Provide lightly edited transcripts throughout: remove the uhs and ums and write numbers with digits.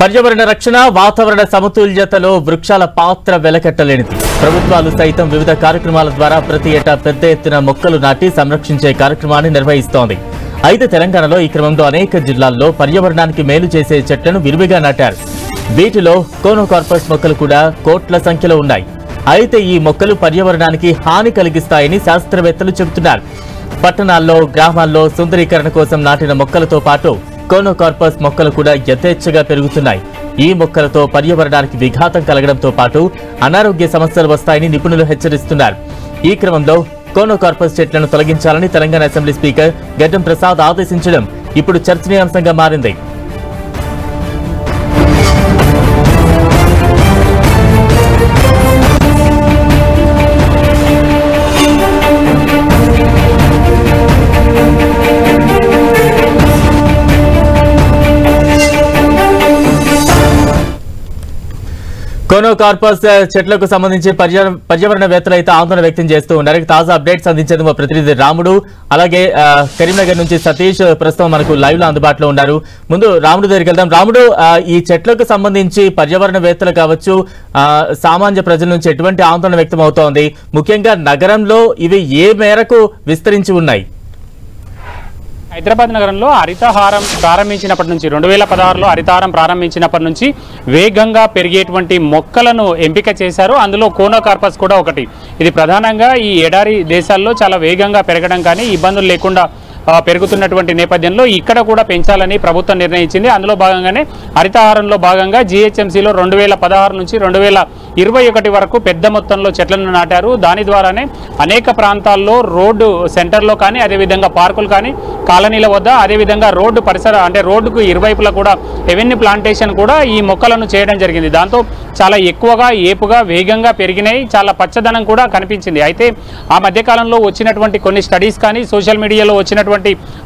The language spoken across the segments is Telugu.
పర్యావరణ రక్షణ వాతావరణ సమతుల్యతలో వృక్షాల పాత్ర వెలకట్టలేనిది. ప్రభుత్వాలు సైతం వివిధ కార్యక్రమాల ద్వారా ప్రతి ఏటా పెద్ద ఎత్తున మొక్కలు నాటి సంరక్షించే కార్యక్రమాన్ని నిర్వహిస్తోంది. అయితే తెలంగాణలో ఈ క్రమంలో అనేక జిల్లాల్లో పర్యావరణానికి మేలు చేసే చెట్లను విరివిగా నాటారు. వీటిలో కోనోకార్పస్ మొక్కలు కూడా కోట్ల సంఖ్యలో ఉన్నాయి. అయితే ఈ మొక్కలు పర్యావరణానికి హాని కలిగిస్తాయని శాస్త్రవేత్తలు చెబుతున్నారు. పట్టణాల్లో గ్రామాల్లో సుందరీకరణ కోసం నాటిన మొక్కలతో పాటు కోనోకార్పస్ మొక్కలు కూడా యథేచ్ఛగా పెరుగుతున్నాయి. ఈ మొక్కలతో పర్యావరణానికి విఘాతం కలగడంతో పాటు అనారోగ్య సమస్యలు వస్తాయని నిపుణులు హెచ్చరిస్తున్నారు. ఈ క్రమంలో కోనోకార్పస్ చెట్లను తొలగించాలని తెలంగాణ అసెంబ్లీ స్పీకర్ గడ్డం ప్రసాద్ ఆదేశించడం ఇప్పుడు చర్చనీయాంశంగా మారింది. కోనోకార్పస్ చెట్లకు సంబంధించి పర్యావరణవేత్తలు అయితే ఆందోళన వ్యక్తం చేస్తూ ఉన్నారు. తాజా అప్డేట్స్ అందించేందుకు మా ప్రతినిధి రాముడు, అలాగే కరీంనగర్ నుంచి సతీష్ ప్రస్తుతం మనకు లైవ్ లో అందుబాటులో ఉన్నారు. ముందు రాముడు దగ్గరికి వెళ్దాం. రాముడు, ఈ చెట్లకు సంబంధించి పర్యావరణవేత్తలు కావచ్చు, సామాన్య ప్రజల నుంచి ఎటువంటి ఆందోళన వ్యక్తం అవుతోంది? ముఖ్యంగా నగరంలో ఇవి ఏ మేరకు విస్తరించి ఉన్నాయి? హైదరాబాద్ నగరంలో హరితహారం ప్రారంభించినప్పటి నుంచి 2016లో హరితహారం ప్రారంభించినప్పటి నుంచి వేగంగా పెరిగేటువంటి మొక్కలను ఎంపిక చేశారు. అందులో కోనోకార్పస్ కూడా ఒకటి. ఇది ప్రధానంగా ఈ ఎడారి దేశాల్లో చాలా వేగంగా పెరగడం కానీ ఇబ్బందులు లేకుండా పెరుగుతున్నటువంటి నేపథ్యంలో ఇక్కడ కూడా పెంచాలని ప్రభుత్వం నిర్ణయించింది. అందులో భాగంగానే హరితహారంలో భాగంగా జీహెచ్ఎంసీలో 2016 నుంచి 2021 వరకు పెద్ద మొత్తంలో చెట్లను నాటారు. దాని ద్వారానే అనేక ప్రాంతాల్లో రోడ్డు సెంటర్లో కానీ, అదేవిధంగా పార్కులు కానీ, కాలనీల వద్ద, అదేవిధంగా రోడ్డు పరిసర అంటే రోడ్డుకు ఇరువైపులా కూడా ఎవెన్యూ ప్లాంటేషన్ కూడా ఈ మొక్కలను చేయడం జరిగింది. దాంతో చాలా ఎక్కువగా ఏపుగా వేగంగా పెరిగినాయి. చాలా పచ్చదనం కూడా కనిపించింది. అయితే ఆ మధ్యకాలంలో వచ్చినటువంటి కొన్ని స్టడీస్ కానీ, సోషల్ మీడియాలో వచ్చినటువంటి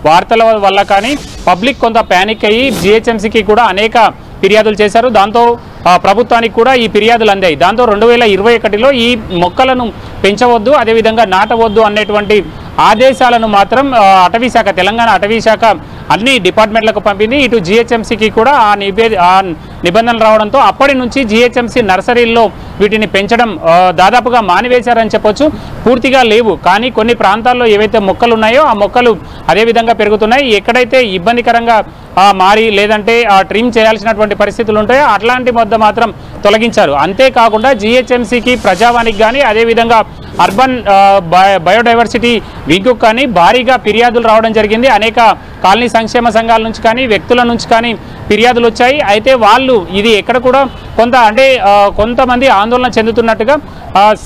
వార్తల వల్ల కానీ పబ్లిక్ కొంత ప్యానిక్ అయ్యి జీహెచ్ఎంసీకి కూడా అనేక ఫిర్యాదులు చేశారు. దాంతో ప్రభుత్వానికి కూడా ఈ ఫిర్యాదులు అందాయి. దాంతో 2021లో ఈ మొక్కలను పెంచవద్దు, అదేవిధంగా నాటవద్దు అనేటువంటి ఆదేశాలను మాత్రం అటవీశాఖ, తెలంగాణ అటవీశాఖ అన్ని డిపార్ట్మెంట్లకు పంపింది. ఇటు జీహెచ్ఎంసీకి కూడా ఆ నిబంధనలు రావడంతో అప్పటి నుంచి జీహెచ్ఎంసీ నర్సరీల్లో వీటిని పెంచడం దాదాపుగా మానివేశారని చెప్పొచ్చు. పూర్తిగా లేవు, కానీ కొన్ని ప్రాంతాల్లో ఏవైతే మొక్కలు ఉన్నాయో ఆ మొక్కలు అదేవిధంగా పెరుగుతున్నాయి. ఎక్కడైతే ఇబ్బందికరంగా మారి లేదంటే ట్రిమ్ చేయాల్సినటువంటి పరిస్థితులు ఉంటాయో అట్లాంటి వద్ద మాత్రం తొలగించారు. అంతేకాకుండా జీహెచ్ఎంసీకి, ప్రజావానికి కానీ, అదేవిధంగా అర్బన్ బయోడైవర్సిటీ వింగ్కు కానీ భారీగా ఫిర్యాదులు రావడం జరిగింది. అనేక కాలనీ సంక్షేమ సంఘాల నుంచి కానీ, వ్యక్తుల నుంచి కానీ ఫిర్యాదులు వచ్చాయి. అయితే వాళ్ళు ఇది ఎక్కడ కూడా కొంతమంది ఆందోళన చెందుతున్నట్టుగా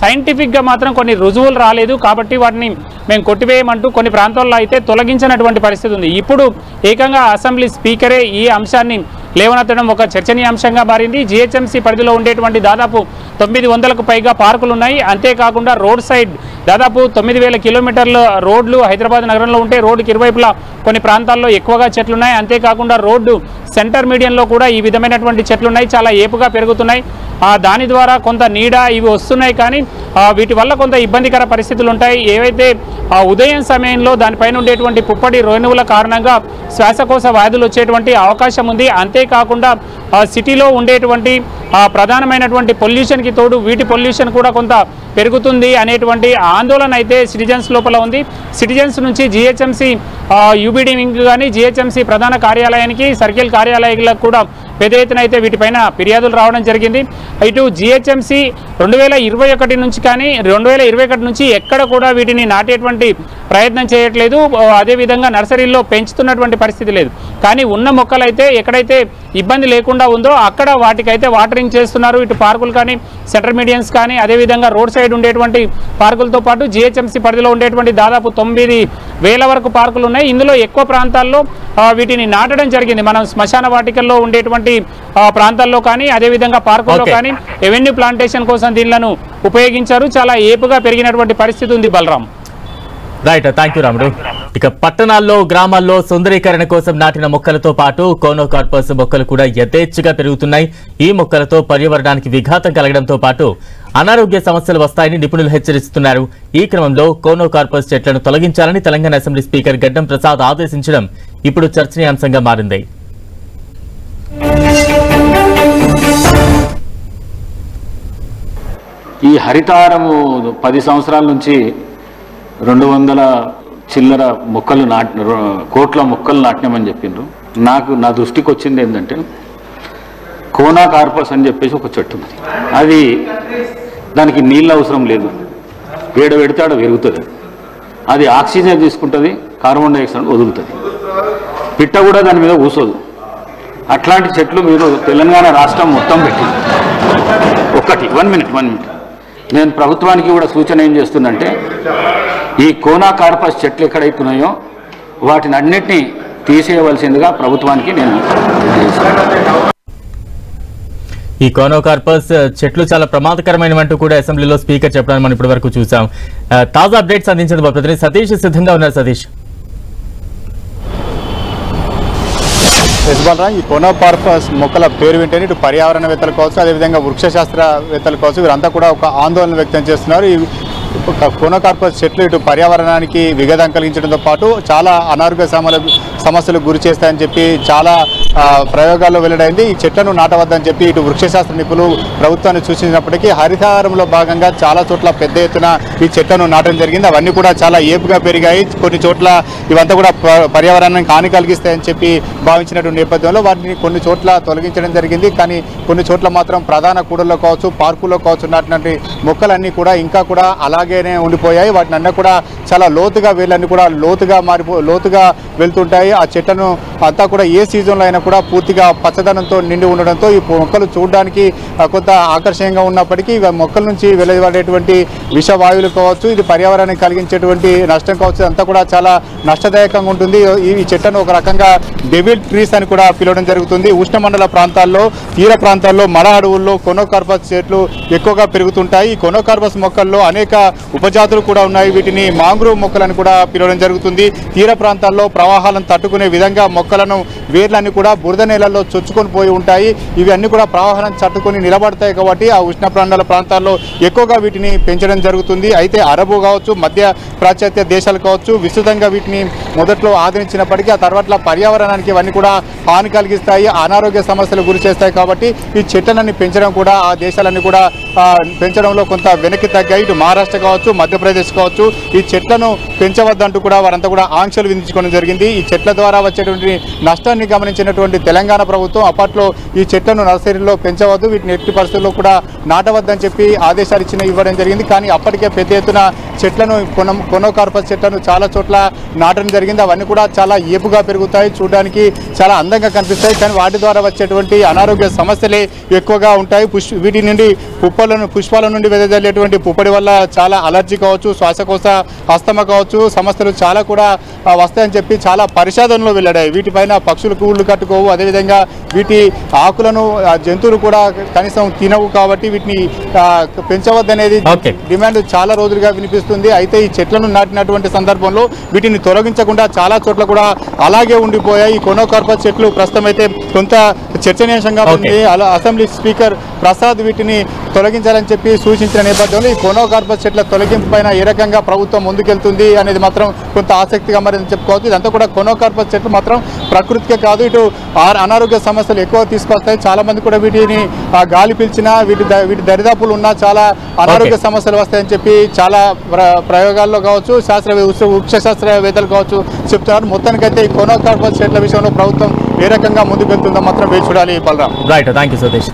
సైంటిఫిక్గా మాత్రం కొన్ని రుజువులు రాలేదు, కాబట్టి వాటిని మేము కొట్టివేయమంటూ కొన్ని ప్రాంతాల్లో అయితే తొలగించినటువంటి పరిస్థితి ఉంది. ఇప్పుడు ఏకంగా అసెంబ్లీ స్పీకరే ఈ అంశాన్ని లేవనెత్తడం ఒక చర్చనీయాంశంగా మారింది. జీహెచ్ఎంసీ పరిధిలో ఉండేటువంటి దాదాపు 900కు పైగా పార్కులు ఉన్నాయి. అంతేకాకుండా రోడ్ సైడ్ దాదాపు 9000 కిలోమీటర్ల రోడ్లు హైదరాబాద్ నగరంలో ఉంటే రోడ్డుకి ఇరువైపులా కొన్ని ప్రాంతాల్లో ఎక్కువగా చెట్లున్నాయి. అంతేకాకుండా రోడ్డు సెంటర్ మీడియంలో కూడా ఈ విధమైనటువంటి చెట్లున్నాయి, చాలా ఏపుగా పెరుగుతున్నాయి. దాని ద్వారా కొంత నీడ ఇవి వస్తున్నాయి, కానీ వీటి వల్ల కొంత ఇబ్బందికర పరిస్థితులు ఉంటాయి. ఏవైతే ఉదయం సమయంలో దానిపైన ఉండేటువంటి పుప్పటి రేణువుల కారణంగా శ్వాసకోశ వ్యాధులు వచ్చేటువంటి అవకాశం ఉంది. అంతేకాకుండా సిటీలో ఉండేటువంటి ప్రధానమైనటువంటి పొల్యూషన్కి తోడు వీటి పొల్యూషన్ కూడా కొంత పెరుగుతుంది అనేటువంటి ఆందోళన అయితే సిటిజన్స్ లోపల ఉంది. సిటిజన్స్ నుంచి జీహెచ్ఎంసీ యూబీడీ వింగ్ కానీ, జీహెచ్ఎంసీ ప్రధాన కార్యాలయానికి, సర్కిల్ కార్యాలయాలకు కూడా పెద్ద ఎత్తున అయితే వీటిపైన ఫిర్యాదులు రావడం జరిగింది. ఇటు జీహెచ్ఎంసీ 2021 నుంచి కానీ 2021 నుంచి ఎక్కడ కూడా వీటిని నాటేటువంటి ప్రయత్నం చేయట్లేదు. అదేవిధంగా నర్సరీల్లో పెంచుతున్నటువంటి పరిస్థితి లేదు. కానీ ఉన్న మొక్కలైతే ఎక్కడైతే ఇబ్బంది లేకుండా ఉందో అక్కడ వాటికైతే వాటరింగ్ చేస్తున్నారు. ఇటు పార్కులు కానీ, సెంటర్ మీడియన్స్ కానీ, అదేవిధంగా రోడ్ సైడ్ ఉండేటువంటి పార్కులతో పాటు జీహెచ్ఎంసీ పరిధిలో ఉండేటువంటి దాదాపు 9000 వరకు పార్కులు ఉన్నాయి. ఇందులో ఎక్కువ ప్రాంతాల్లో వీటిని నాటడం జరిగింది. మనం శ్మశాన వాటికల్లో ఉండేటువంటి ప్రాంతాల్లో కానీ, అదేవిధంగా పార్కుల్లో కానీ ఎవెన్యూ ప్లాంటేషన్ కోసం దీనిలను ఉపయోగించారు. చాలా ఏపుగా పెరిగినటువంటి పరిస్థితి ఉంది. బలరాం. రైట్, థ్యాంక్ యూ రాముడు. ఇక పట్టణాల్లో గ్రామాల్లో సుందరీకరణ కోసం నాటిన మొక్కలతో పాటు కోనోకార్పస్ మొక్కలు కూడా యథేచ్ఛగా పెరుగుతున్నాయి. ఈ మొక్కలతో పర్యావరణానికి విఘాతం కలగడంతో పాటు అనారోగ్య సమస్యలు వస్తాయని నిపుణులు హెచ్చరిస్తున్నారు. ఈ క్రమంలో కోనోకార్పస్ చెట్లను తొలగించాలని తెలంగాణ అసెంబ్లీ స్పీకర్ గడ్డం ప్రసాద్ ఆదేశించడం ఇప్పుడు చర్చనీయాంశంగా మారింది. ఈ హరితారము 10 సంవత్సరాల నుంచి 200 చిల్లర మొక్కలు కోట్ల మొక్కలు నాటినామని చెప్పిండ్రు. నా దృష్టికి వచ్చింది ఏంటంటే కోనా కార్పస్ అని చెప్పేసి ఒక చెట్టు ఉంది. అది దానికి నీళ్ళు అవసరం లేదు, పెడితే ఆడ పెరుగుతుంది. అది ఆక్సిజన్ తీసుకుంటుంది, కార్బన్ డైఆక్సైడ్ వదులుతుంది. పిట్ట కూడా దాని మీద కూసోదు. అట్లాంటి చెట్లు మీరు తెలంగాణ రాష్ట్రం మొత్తం పెట్టింది. ఒకటి 1 మినిట్ నేను ప్రభుత్వానికి కూడా సూచన ఏం చేస్తుందంటే ఈ కోనా కార్పస్ చెట్లు ఎక్కడైతున్నాయో వాటిని అన్నిటినీ తీసేయవలసిందిగా ప్రభుత్వానికి నేను ఈ కోనోకార్పస్ చెట్లు చాలా ప్రమాదకరమైనవంటూ కూడా అసెంబ్లీలో స్పీకర్ చెప్పడానికి మనం ఇప్పటి వరకు చూసాం. తాజా అప్డేట్స్ అందించేందుకు మా ప్రతినిధి సతీష్ సిద్ధంగా ఉన్నారు. సతీష్, ఈ కోనోకార్పస్ మొక్కల పేరు వింటేనే ఇటు పర్యావరణవేత్తలు కావచ్చు, అదేవిధంగా వృక్షశాస్త్రవేత్తలు కావచ్చు, వీరంతా కూడా ఒక ఆందోళన వ్యక్తం చేస్తున్నారు. ఈ కోనోకార్పస్ చెట్లు ఇటు పర్యావరణానికి విఘాతం కలిగించడంతో పాటు చాలా అనారోగ్య సమస్యలకు గురి చేస్తాయని చెప్పి చాలా ప్రయోగాల్లో వెల్లడైంది. ఈ చెట్లను నాటవద్దని చెప్పి ఇటు వృక్షశాస్త్ర నిపుణులు ప్రభుత్వాన్ని సూచించినప్పటికీ హరితహారంలో భాగంగా చాలా చోట్ల పెద్ద ఎత్తున ఈ చెట్లను నాటడం జరిగింది. అవన్నీ కూడా చాలా ఏపుగా పెరిగాయి. కొన్ని చోట్ల ఇవంతా కూడా పర్యావరణానికి హాని కలిగిస్తాయని చెప్పి భావించినటువంటి నేపథ్యంలో వాటిని కొన్ని చోట్ల తొలగించడం జరిగింది. కానీ కొన్ని చోట్ల మాత్రం ప్రధాన కూడల్లో కావచ్చు, పార్కుల్లో కావచ్చు నాటినటువంటి మొక్కలన్నీ కూడా ఇంకా కూడా అలాగేనే ఉండిపోయాయి. వాటిని అన్నీ కూడా చాలా లోతుగా వేళ్ళన్నీ కూడా లోతుగా వెళ్తుంటాయి. ఆ చెట్లను అంతా కూడా ఏ సీజన్లో అయినా కూడా పూర్తిగా పచ్చదనంతో నిండి ఉండడంతో ఈ మొక్కలు చూడడానికి కొంత ఆకర్షణీయంగా ఉన్నప్పటికీ మొక్కల నుంచి వెలువడేటువంటి విషవాయువులు కావచ్చు, ఇది పర్యావరణానికి కలిగించేటువంటి నష్టం కావచ్చు, అంతా కూడా చాలా నష్టదాయకంగా ఉంటుంది. ఈ చెట్లను ఒక రకంగా డెవిల్ ట్రీస్ అని కూడా పిలవడం జరుగుతుంది. ఉష్ణమండల ప్రాంతాల్లో, తీర ప్రాంతాల్లో, మడ అడవుల్లో కోనోకార్పస్ చెట్లు ఎక్కువగా పెరుగుతుంటాయి. ఈ కోనోకార్పస్ మొక్కల్లో అనేక ఉపజాతులు కూడా ఉన్నాయి. వీటిని మాంగ్రోవ్ మొక్కలను కూడా పిలవడం జరుగుతుంది. తీర ప్రాంతాల్లో ప్రవాహాలను తట్టుకునే విధంగా మొక్కలను వేర్లన్నీ కూడా బురద నేలల్లో చొచ్చుకొని పోయి ఉంటాయి. ఇవి అన్ని కూడా ప్రవాహాలను తట్టుకొని నిలబడతాయి కాబట్టి ఆ ఉష్ణ ప్రాంతాల్లో ఎక్కువగా వీటిని పెంచడం జరుగుతుంది. అయితే అరబు కావచ్చు, మధ్య పాశ్చాత్య దేశాలు కావచ్చు విస్తృతంగా వీటిని మొదట్లో ఆదరించినప్పటికీ ఆ తర్వాత పర్యావరణానికి ఇవన్నీ కూడా హాని కలిగిస్తాయి, అనారోగ్య సమస్యలు గురి చేస్తాయి. కాబట్టి ఈ చెట్లన్నీ పెంచడం కూడా ఆ దేశాలన్నీ కూడా పెంచడంలో కొంత వెనక్కి తగ్గాయి. ఇటు మహారాష్ట్ర కావచ్చు, మధ్యప్రదేశ్ కావచ్చు ఈ చెట్లను పెంచవద్దంటూ కూడా వారంతా కూడా ఆంక్షలు విధించుకోవడం జరిగింది. ఈ చెట్ల ద్వారా వచ్చేటువంటి నష్టాన్ని గమనించినటువంటి తెలంగాణ ప్రభుత్వం అప్పట్లో ఈ చెట్లను నర్సరీలో పెంచవద్దు, వీటిని ఎట్టి పరిస్థితుల్లో కూడా నాటవద్దని చెప్పి ఆదేశాలు ఇవ్వడం జరిగింది. కానీ అప్పటికే పెద్ద ఎత్తున చెట్లను కోనోకార్పస్ చెట్లను చాలా చోట్ల నాటడం జరిగింది. అవన్నీ కూడా చాలా ఏపుగా పెరుగుతాయి, చూడడానికి చాలా అందంగా కనిపిస్తాయి. కానీ వాటి ద్వారా వచ్చేటువంటి అనారోగ్య సమస్యలే ఎక్కువగా ఉంటాయి. వీటి నుండి పుష్పాల నుండి వెదజల్లేటువంటి పుప్పడి వల్ల చాలా అలర్జీ కావచ్చు, శ్వాసకోశ అస్తమా కావచ్చు సమస్యలు చాలా కూడా వస్తాయని చెప్పి చాలా పరిశోధనలో వెల్లడాయి. వీటిపైన పక్షులు కూళ్ళు కట్టుకోవు, అదేవిధంగా వీటి ఆకులను జంతువులు కూడా కనీసం తినవు. కాబట్టి వీటిని పెంచవద్దనేది డిమాండ్ చాలా రోజులుగా వినిపిస్తుంది. అయితే ఈ చెట్లను నాటినటువంటి సందర్భంలో వీటిని తొలగించకుండా చాలా చోట్ల కూడా అలాగే ఉండిపోయాయి. ఈ కోనోకార్పస్ చెట్లు ప్రస్తుతం అయితే కొంత చర్చనీయాంశంగా ఉంది. అసెంబ్లీ స్పీకర్ ప్రసాద్ వీటిని తొలగించాలని చెప్పి సూచించిన నేపథ్యంలో ఈ కోనోకార్పస్ చెట్ల తొలగింపు పైన ఏ రకంగా ప్రభుత్వం ముందుకెళ్తుంది అనేది మాత్రం కొంత ఆసక్తిగా మరి చెప్పుకోవచ్చు. ఇదంతా కూడా కోనోకార్పస్ చెట్లు మాత్రం ప్రకృతికే కాదు, ఇటు అనారోగ్య సమస్యలు ఎక్కువ తీసుకొస్తాయి. చాలా మంది కూడా వీటిని గాలి పీల్చినా వీటి దరిదాపులు ఉన్నా చాలా అనారోగ్య సమస్యలు వస్తాయని చెప్పి చాలా ప్రయోగాల్లో కావచ్చు, వృక్షశాస్త్రవేత్తలు కావచ్చు చెప్తున్నారు. మొత్తానికైతే ఈ కోనోకార్పస్ చెట్ల విషయంలో ప్రభుత్వం ఏ రకంగా ముందుకు వెళ్తుందో మాత్రం వేచి చూడాలి. Balaram. Right, thank you Satish.